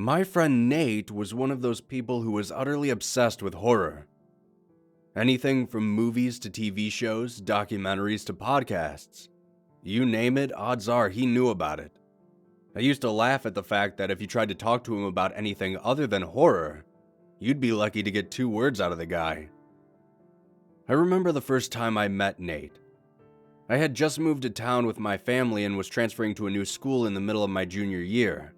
My friend Nate was one of those people who was utterly obsessed with horror. Anything from movies to TV shows, documentaries to podcasts. You name it, odds are he knew about it. I used to laugh at the fact that if you tried to talk to him about anything other than horror, you'd be lucky to get 2 words out of the guy. I remember the first time I met Nate. I had just moved to town with my family and was transferring to a new school in the middle of my junior year.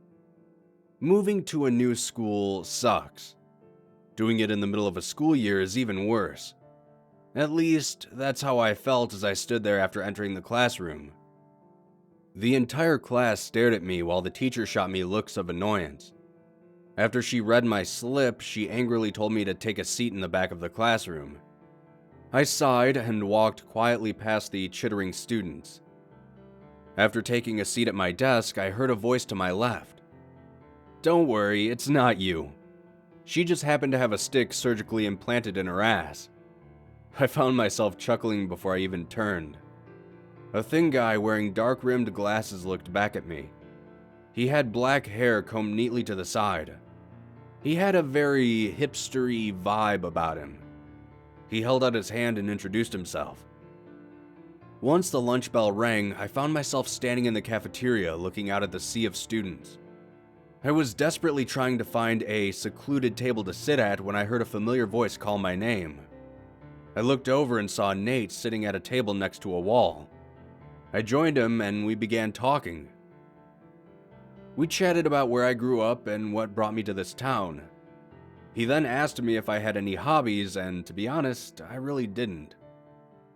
Moving to a new school sucks. Doing it in the middle of a school year is even worse. At least, that's how I felt as I stood there after entering the classroom. The entire class stared at me while the teacher shot me looks of annoyance. After she read my slip, she angrily told me to take a seat in the back of the classroom. I sighed and walked quietly past the chittering students. After taking a seat at my desk, I heard a voice to my left. "Don't worry, it's not you. She just happened to have a stick surgically implanted in her ass." I found myself chuckling before I even turned. A thin guy wearing dark-rimmed glasses looked back at me. He had black hair combed neatly to the side. He had a very hipstery vibe about him. He held out his hand and introduced himself. Once the lunch bell rang, I found myself standing in the cafeteria looking out at the sea of students. I was desperately trying to find a secluded table to sit at when I heard a familiar voice call my name. I looked over and saw Nate sitting at a table next to a wall. I joined him and we began talking. We chatted about where I grew up and what brought me to this town. He then asked me if I had any hobbies, and to be honest, I really didn't.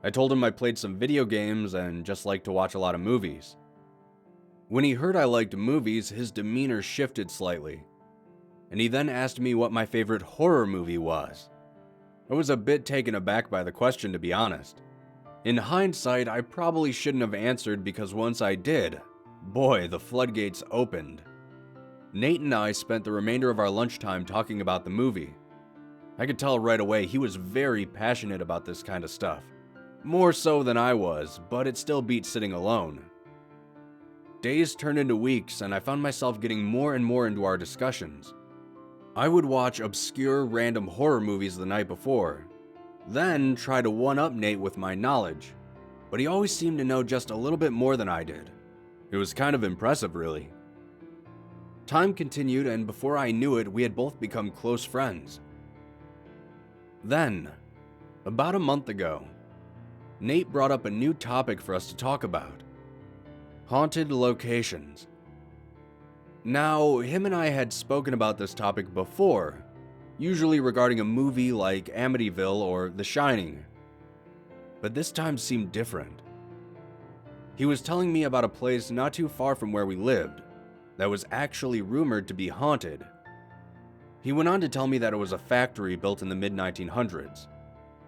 I told him I played some video games and just liked to watch a lot of movies. When he heard I liked movies, his demeanor shifted slightly, and he then asked me what my favorite horror movie was. I was a bit taken aback by the question, to be honest. In hindsight, I probably shouldn't have answered because once I did, boy, the floodgates opened. Nate and I spent the remainder of our lunchtime talking about the movie. I could tell right away he was very passionate about this kind of stuff. More so than I was, but it still beat sitting alone. Days turned into weeks, and I found myself getting more and more into our discussions. I would watch obscure random horror movies the night before, then try to one-up Nate with my knowledge, but he always seemed to know just a little bit more than I did. It was kind of impressive, really. Time continued, and before I knew it, we had both become close friends. Then, about a month ago, Nate brought up a new topic for us to talk about: haunted locations. Now, him and I had spoken about this topic before, usually regarding a movie like Amityville or The Shining. But this time seemed different. He was telling me about a place not too far from where we lived that was actually rumored to be haunted. He went on to tell me that it was a factory built in the mid-1900s,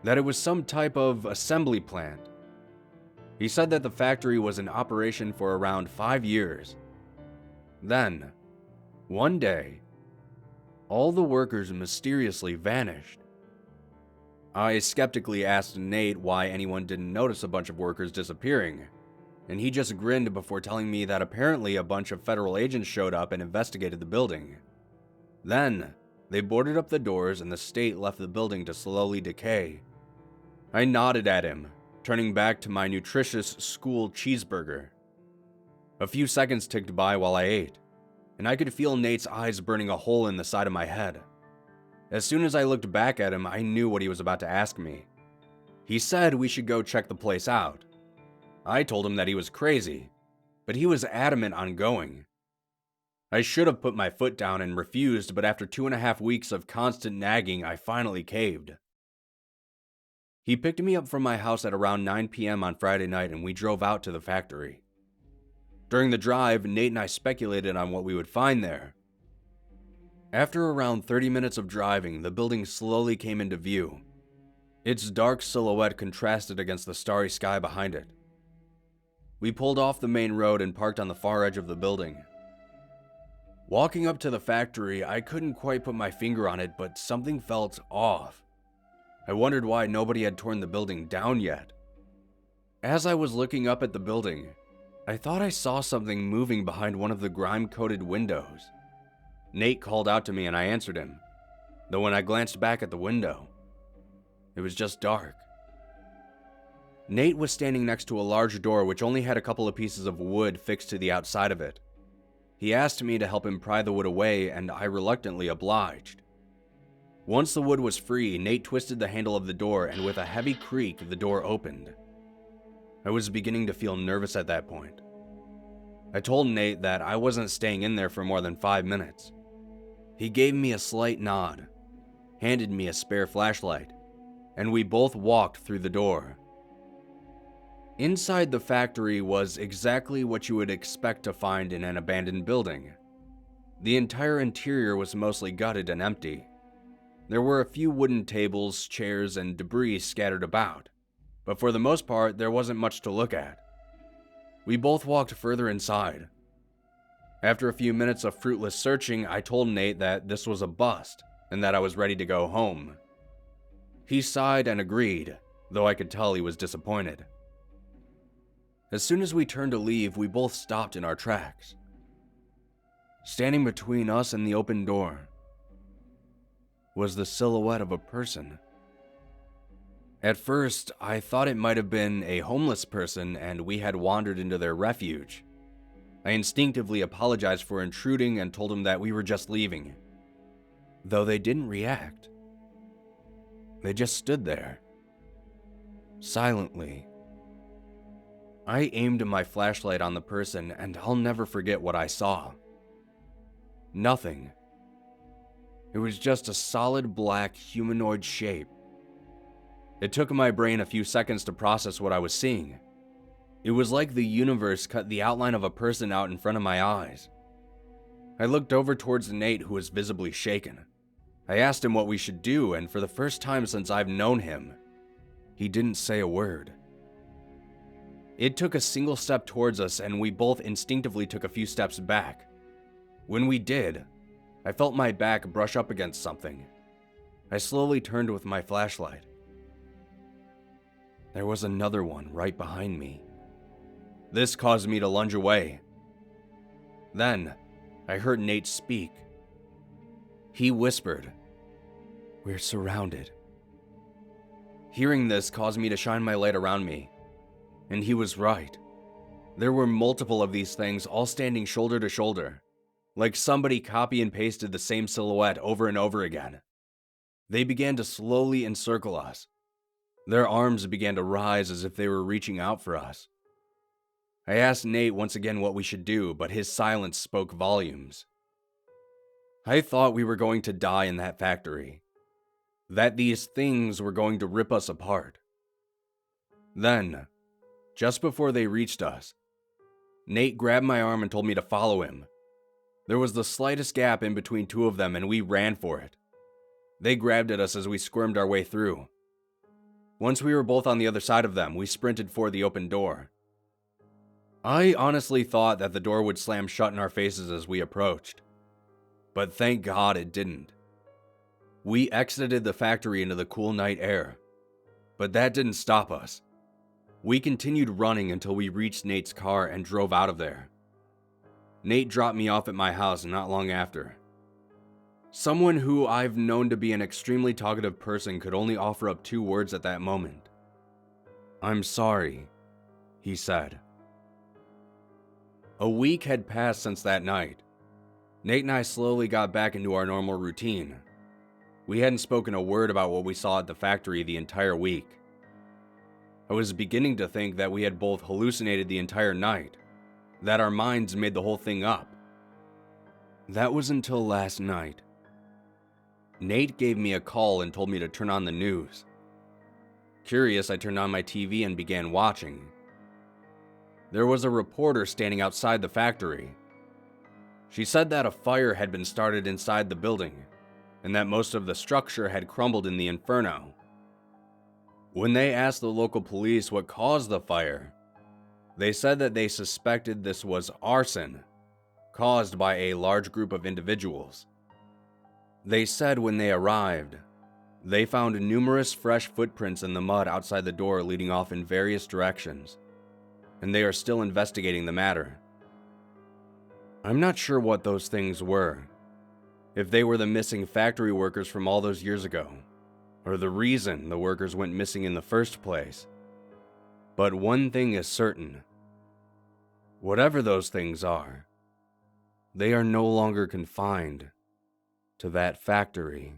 that it was some type of assembly plant. He said that the factory was in operation for around 5 years. Then, one day, all the workers mysteriously vanished. I skeptically asked Nate why anyone didn't notice a bunch of workers disappearing, and he just grinned before telling me that apparently a bunch of federal agents showed up and investigated the building. Then, they boarded up the doors and the state left the building to slowly decay. I nodded at him, turning back to my nutritious school cheeseburger. A few seconds ticked by while I ate, and I could feel Nate's eyes burning a hole in the side of my head. As soon as I looked back at him, I knew what he was about to ask me. He said we should go check the place out. I told him that he was crazy, but he was adamant on going. I should have put my foot down and refused, but after 2.5 weeks of constant nagging, I finally caved. He picked me up from my house at around 9 p.m. on Friday night, and we drove out to the factory. During the drive, Nate and I speculated on what we would find there. After around 30 minutes of driving, the building slowly came into view. Its dark silhouette contrasted against the starry sky behind it. We pulled off the main road and parked on the far edge of the building. Walking up to the factory, I couldn't quite put my finger on it, but something felt off. I wondered why nobody had torn the building down yet. As I was looking up at the building, I thought I saw something moving behind one of the grime-coated windows. Nate called out to me and I answered him, though when I glanced back at the window, it was just dark. Nate was standing next to a large door which only had a couple of pieces of wood fixed to the outside of it. He asked me to help him pry the wood away, and I reluctantly obliged. Once the wood was free, Nate twisted the handle of the door, and with a heavy creak, the door opened. I was beginning to feel nervous at that point. I told Nate that I wasn't staying in there for more than 5 minutes. He gave me a slight nod, handed me a spare flashlight, and we both walked through the door. Inside the factory was exactly what you would expect to find in an abandoned building. The entire interior was mostly gutted and empty. There were a few wooden tables, chairs, and debris scattered about, but for the most part, there wasn't much to look at. We both walked further inside. After a few minutes of fruitless searching, I told Nate that this was a bust and that I was ready to go home. He sighed and agreed, though I could tell he was disappointed. As soon as we turned to leave, we both stopped in our tracks. Standing between us and the open door was the silhouette of a person. At first, I thought it might have been a homeless person and we had wandered into their refuge. I instinctively apologized for intruding and told them that we were just leaving. Though they didn't react. They just stood there, silently. I aimed my flashlight on the person, and I'll never forget what I saw. Nothing. It was just a solid black humanoid shape. It took my brain a few seconds to process what I was seeing. It was like the universe cut the outline of a person out in front of my eyes. I looked over towards Nate, who was visibly shaken. I asked him what we should do, and for the first time since I've known him, he didn't say a word. It took a single step towards us, and we both instinctively took a few steps back. When we did, I felt my back brush up against something. I slowly turned with my flashlight. There was another one right behind me. This caused me to lunge away. Then, I heard Nate speak. He whispered, "We're surrounded." Hearing this caused me to shine my light around me. And he was right. There were multiple of these things all standing shoulder to shoulder, like somebody copy and pasted the same silhouette over and over again. They began to slowly encircle us. Their arms began to rise as if they were reaching out for us. I asked Nate once again what we should do, but his silence spoke volumes. I thought we were going to die in that factory, that these things were going to rip us apart. Then, just before they reached us, Nate grabbed my arm and told me to follow him. There was the slightest gap in between two of them, and we ran for it. They grabbed at us as we squirmed our way through. Once we were both on the other side of them, we sprinted for the open door. I honestly thought that the door would slam shut in our faces as we approached, but thank God it didn't. We exited the factory into the cool night air, but that didn't stop us. We continued running until we reached Nate's car and drove out of there. Nate dropped me off at my house not long after. Someone who I've known to be an extremely talkative person could only offer up 2 words at that moment. "I'm sorry," he said. A week had passed since that night. Nate and I slowly got back into our normal routine. We hadn't spoken a word about what we saw at the factory the entire week. I was beginning to think that we had both hallucinated the entire night, that our minds made the whole thing up. That was until last night. Nate gave me a call and told me to turn on the news. Curious, I turned on my TV and began watching. There was a reporter standing outside the factory. She said that a fire had been started inside the building, and that most of the structure had crumbled in the inferno. When they asked the local police what caused the fire, they said that they suspected this was arson, caused by a large group of individuals. They said when they arrived, they found numerous fresh footprints in the mud outside the door leading off in various directions, and they are still investigating the matter. I'm not sure what those things were, if they were the missing factory workers from all those years ago, or the reason the workers went missing in the first place. But one thing is certain. Whatever those things are, they are no longer confined to that factory.